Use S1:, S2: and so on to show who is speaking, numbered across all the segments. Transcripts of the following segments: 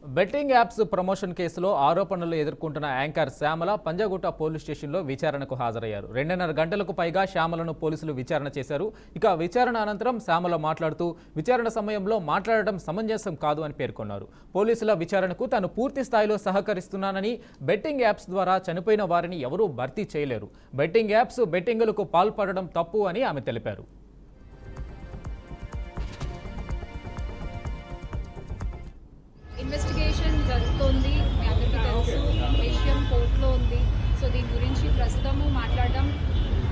S1: Betting apps promotion కేసులో ఆరోపణలు ఎదుర్కొంటున్న యాంకర్ శ్యామల పంజాగుట్ట పోలీస్ స్టేషన్లో విచారణకు హాజరయ్యారు. 2.5 గంటలకు పైగా శ్యామలను పోలీసులు విచారణ చేశారు. ఇక విచారణ అనంతరం శ్యామల మాట్లాడుతూ విచారణ సమయంలో మాట్లాడడం సమంజసం కాదు అని పేర్కొన్నారు. పోలీసుల విచారణకు తాను పూర్తి స్థాయిలో సహకరిస్తున్నానని, బెట్టింగ్ యాప్స్ ద్వారా చనిపోయిన వారిని ఎవరూ భర్తీ చేయలేరు, బెట్టింగ్ యాప్స్ బెట్టింగులకు పాల్పడడం తప్పు అని ఆమె తెలిపారు.
S2: ఇన్వెస్టిగేషన్ జరుగుతోంది, మీ అందరికీ తెలుసు. విషయం కోర్టులో ఉంది. సో దీని గురించి ప్రస్తుతము మాట్లాడడం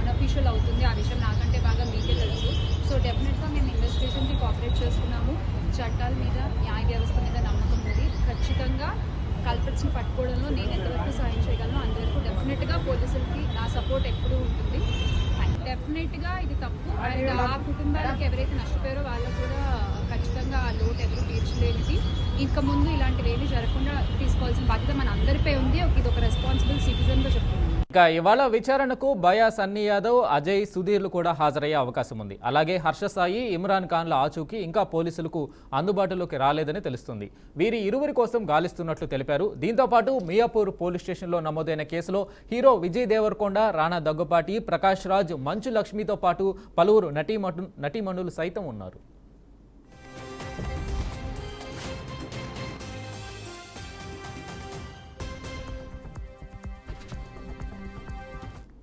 S2: అన్అఫీషియల్ అవుతుంది. ఆ విషయం నాకంటే బాగా మీకే తెలుసు. సో డెఫినెట్గా మేము ఇన్వెస్టిగేషన్కి కోఆపరేట్ చేస్తున్నాము. చట్టాల మీద, న్యాయ వ్యవస్థ మీద నమ్మకం ఉంది. ఖచ్చితంగా కల్పిట్స్ని పట్టుకోవడంలో నేను ఎంతవరకు సాయం చేయగలను అంతవరకు డెఫినెట్గా పోలీసులకి నా సపోర్ట్ ఎప్పుడూ ఉంటుంది. డెఫినెట్గా ఇది తప్పు. అండ్ ఆ కుటుంబాలకు ఎవరైతే నష్టపోయారో వాళ్ళకు కూడా ఖచ్చితంగా ఆ లోటు ఎవరు తీర్చలేనిది. ఇంకా ముందు ఇలాంటివి ఏమీ జరగకుండా తీసుకోవాల్సిన బాధ్యత మన అందరిపై ఉంది. ఇది ఒక రెస్పాన్సిబుల్ సిటిజన్గా చెప్తున్నాను.
S1: ఇక ఇవాళ విచారణకు బయా సన్నీ యాదవ్, అజయ్, సుధీర్లు కూడా హాజరయ్యే అవకాశం ఉంది. అలాగే హర్ష సాయి, ఇమ్రాన్ ఖాన్ల ఆచూకీ ఇంకా పోలీసులకు అందుబాటులోకి రాలేదని తెలుస్తుంది. వీరి ఇరువురి కోసం గాలిస్తున్నట్లు తెలిపారు. దీంతో పాటు మియాపూర్ పోలీస్ స్టేషన్లో నమోదైన కేసులో హీరో విజయ్ దేవరకొండ, రాణా దగ్గుపాటి, ప్రకాష్ రాజ్, మంచు లక్ష్మితో పాటు పలువురు నటీమణులు సైతం ఉన్నారు.